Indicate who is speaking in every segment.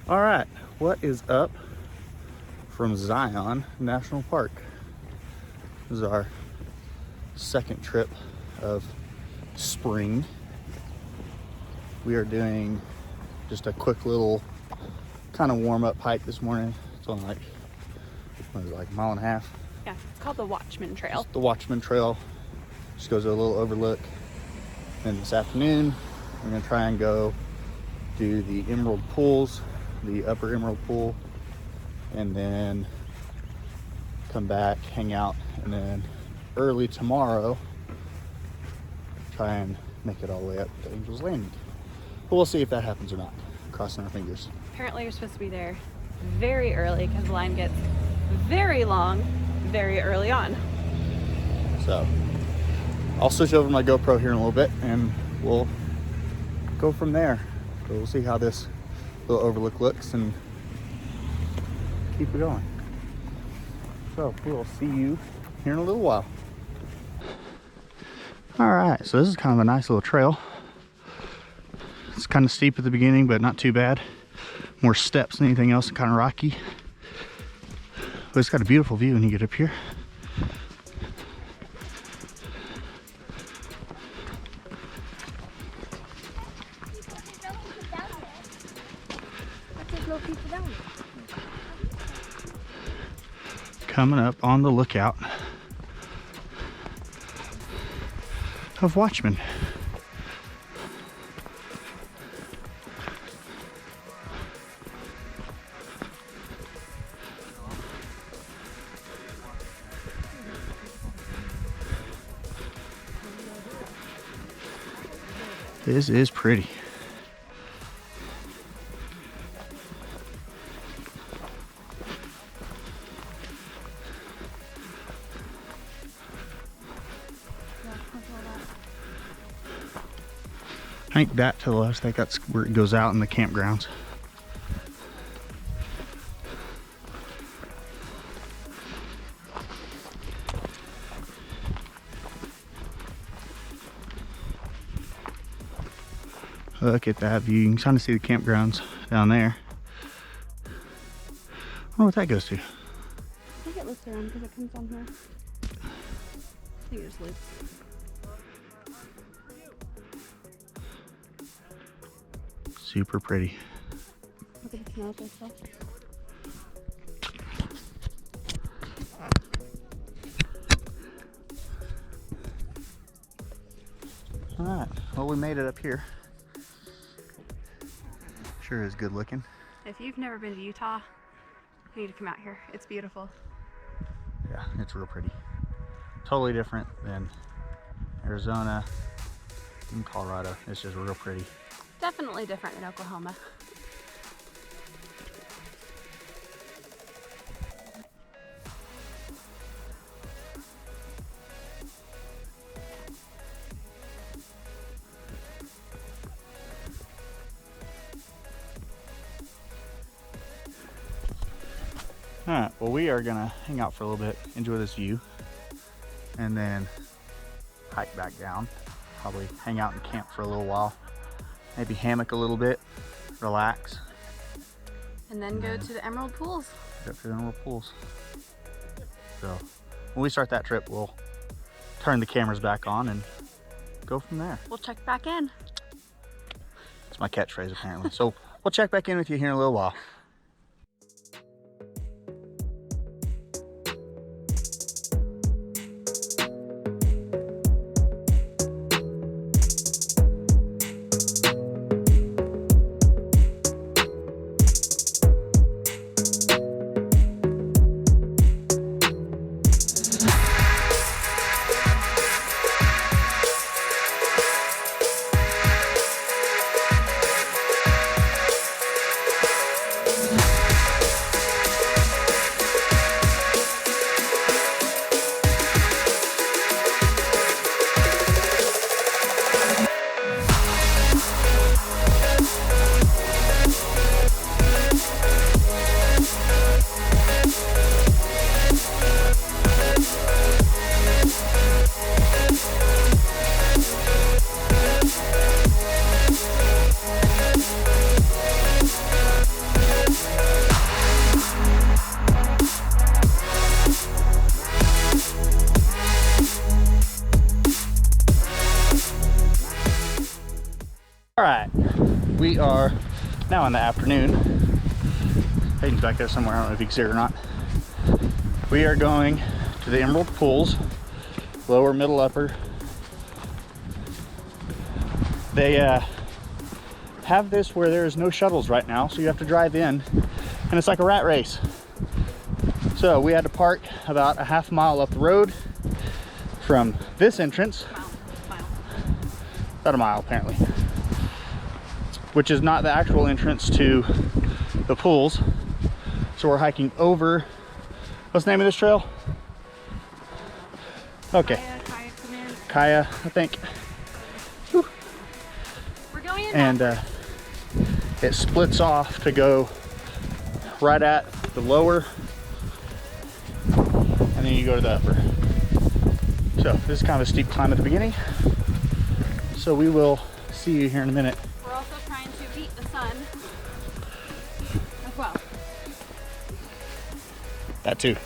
Speaker 1: All right, what is up from Zion National Park? This is our second trip of spring. We are doing just a quick little kind of warm-up hike this morning. It's only like, what is it, like a mile and a half?
Speaker 2: Yeah, it's called the Watchman Trail.
Speaker 1: It's the Watchman Trail. Just goes to a little overlook. Then this afternoon, we're gonna try and go do the Emerald Pools, the upper Emerald Pool, and then come back, hang out, and then early tomorrow, try and make it all the way up to Angel's Landing. But we'll see if that happens or not. Crossing our fingers.
Speaker 2: Apparently you're supposed to be there very early because the line gets very long very early on.
Speaker 1: So I'll switch over my GoPro here in a little bit and we'll go from there. So we'll see how this little overlook looks and keep it going. So we'll see you here in a little while. All right, so this is kind of a nice little trail. It's kind of steep at the beginning, but not too bad. More steps than anything else, and kind of rocky. But it's got a beautiful view when you get up here. Coming up on the lookout of Watchman. This is pretty. I think that to the left, I think that's where it goes out in the campgrounds. Look at that view. You can kind of see the campgrounds down there. I wonder what that goes to.
Speaker 2: I think it loops around because it comes on here. I think it just loops.
Speaker 1: Super pretty.
Speaker 2: Look at the snow and stuff.
Speaker 1: All right, well, we made it up here. Sure is good looking.
Speaker 2: If you've never been to Utah, you need to come out here. It's beautiful.
Speaker 1: Yeah, it's real pretty. Totally different than Arizona and Colorado. It's just real pretty.
Speaker 2: Definitely different than Oklahoma.
Speaker 1: All right, well, we are gonna hang out for a little bit, enjoy this view, and then hike back down. Probably hang out and camp for a little while. Maybe hammock a little bit, relax.
Speaker 2: And then go to the Emerald Pools.
Speaker 1: Go to the Emerald Pools. So when we start that trip, we'll turn the cameras back on and go from there.
Speaker 2: We'll check back in.
Speaker 1: It's my catchphrase apparently. So we'll check back in with you here in a little while. we are now in the afternoon. Hayden's back there somewhere, I don't know if you can see it or not. We are going to the Emerald Pools, lower, middle, upper. They have this where there's no shuttles right now, so you have to drive in, and it's like a rat race. So we had to park about a half mile up the road from this entrance. About a mile apparently, which is not the actual entrance to the pools. So we're hiking over, what's the name of this trail? Okay, Kaya, I think. Whew.
Speaker 2: We're going in,
Speaker 1: and it splits off to go right at the lower, and then you go to the upper. So this is kind of a steep climb at the beginning, so we will see you here in a minute.
Speaker 2: we're also trying to beat the sun as well,
Speaker 1: That too.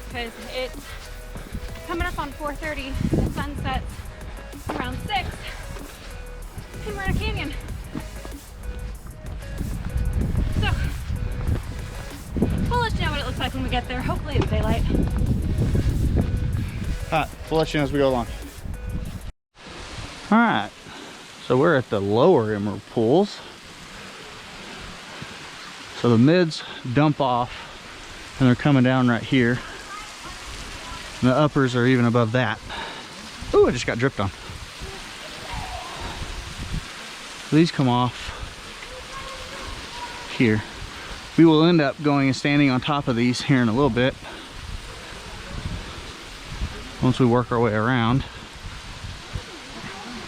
Speaker 2: because it's coming up on 4:30. The sun sets around 6, and we're in a canyon. So we'll let you know what it looks like when we get there. Hopefully it's daylight.
Speaker 1: Alright, we'll let you know as we go along. Alright, so we're at the lower Emerald Pools. So the mids dump off and they're coming down right here. And the uppers are even above that. Ooh, I just got dripped on. So these come off here. We will end up going and standing on top of these here in a little bit, once we work our way around,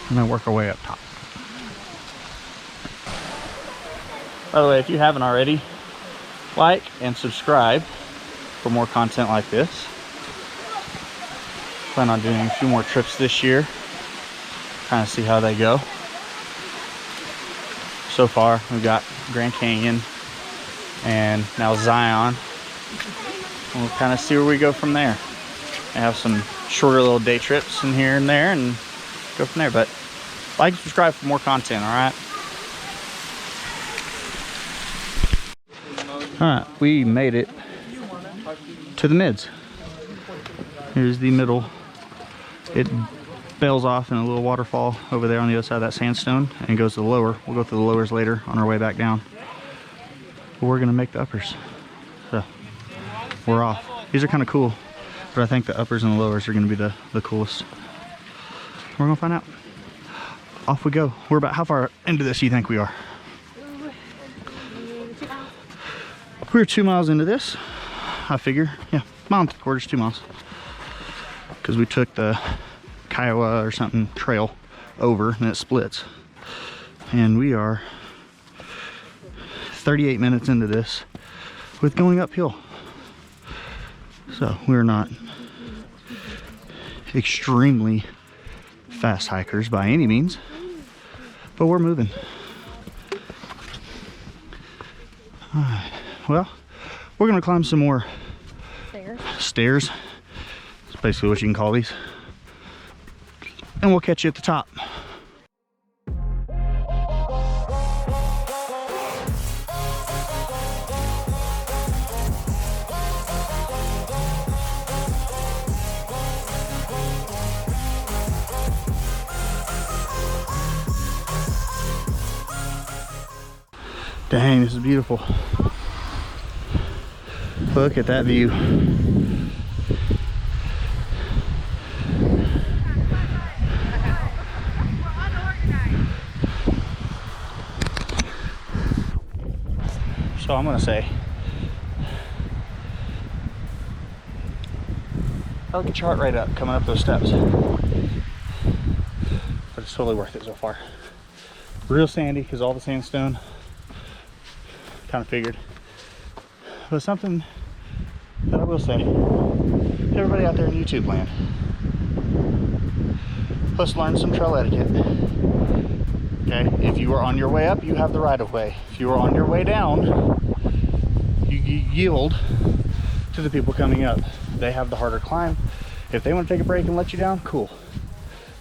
Speaker 1: and then work our way up top. By the way, if you haven't already, like and subscribe for more content like this. Plan on doing a few more trips this year, kind of see how they go. So far, we've got Grand Canyon and now Zion. We'll kind of see where we go from there. I have some shorter little day trips in here and there and go from there. But like and subscribe for more content, all right? All right, we made it to the mids. Here's the middle. It bails off in a little waterfall over there on the other side of that sandstone and goes to the lower. We'll go through the lowers later on our way back down. But we're gonna make the uppers. So we're off. These are kind of cool, but I think the uppers and the lowers are gonna be the coolest. We're gonna find out. Off we go. We're about, how far into this do you think we are?
Speaker 2: 2 miles.
Speaker 1: We're 2 miles into this, I figure. Yeah, mile and 3/4, 2 miles. Because we took the Kiowa or something trail over and it splits. And we are 38 minutes into this with going uphill. So we're not extremely fast hikers by any means, but we're moving. All right, well, we're gonna climb some more stairs. That's basically what you can call these. And we'll catch you at the top. Dang, this is beautiful. Look at that view. So I'm gonna say, I like your heart rate up coming up those steps. But it's totally worth it so far. Real sandy because all the sandstone. Kind of figured. But something that I will say to everybody out there in YouTube land, let's learn some trail etiquette. Okay, if you are on your way up, you have the right of way. If you are on your way down, you yield to the people coming up. They have the harder climb. If they want to take a break and let you down, cool.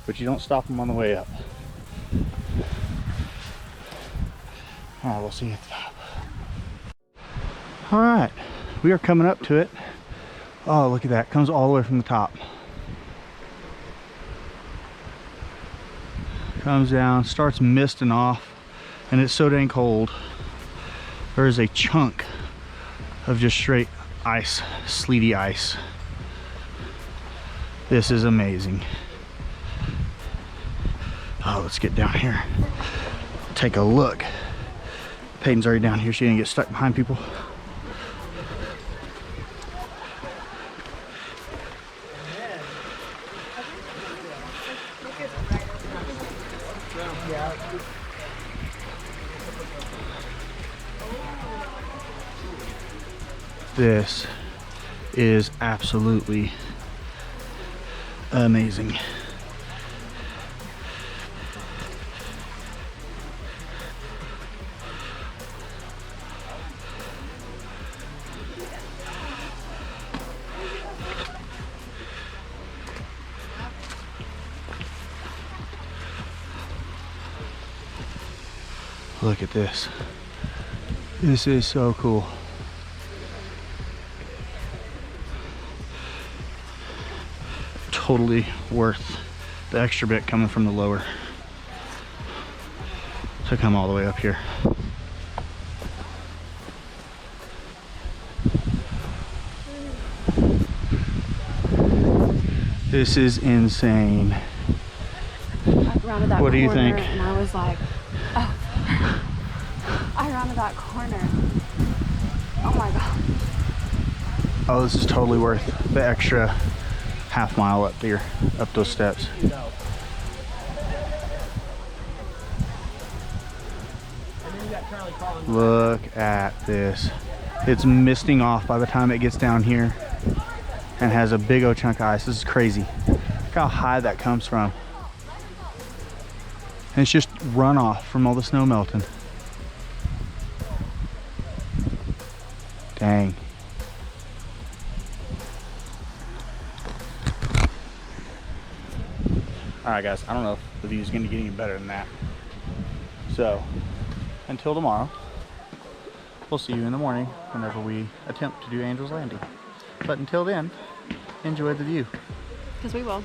Speaker 1: But you don't stop them on the way up. All right, we'll see you at the top. All right, we are coming up to it. Oh, look at that. Comes all the way from the top. Comes down, starts misting off, and it's so dang cold. There is a chunk of just straight ice, sleety ice. This is amazing. Oh, let's get down here. Take a look. Peyton's already down here. She didn't get stuck behind people. This is absolutely amazing. Look at this. This is so cool. Totally worth the extra bit coming from the lower to come all the way up here. This is insane. What do you think?
Speaker 2: And I was like, oh. I rounded that corner. Oh my god.
Speaker 1: Oh, this is totally worth the extra half mile up there, up those steps. Look at this. It's misting off by the time it gets down here and has a big old chunk of ice. This is crazy. Look how high that comes from. And it's just runoff from all the snow melting. Dang. Alright guys, I don't know if the view is going to get any better than that. So, until tomorrow, we'll see you in the morning whenever we attempt to do Angel's Landing. But until then, enjoy the view.
Speaker 2: Because we will.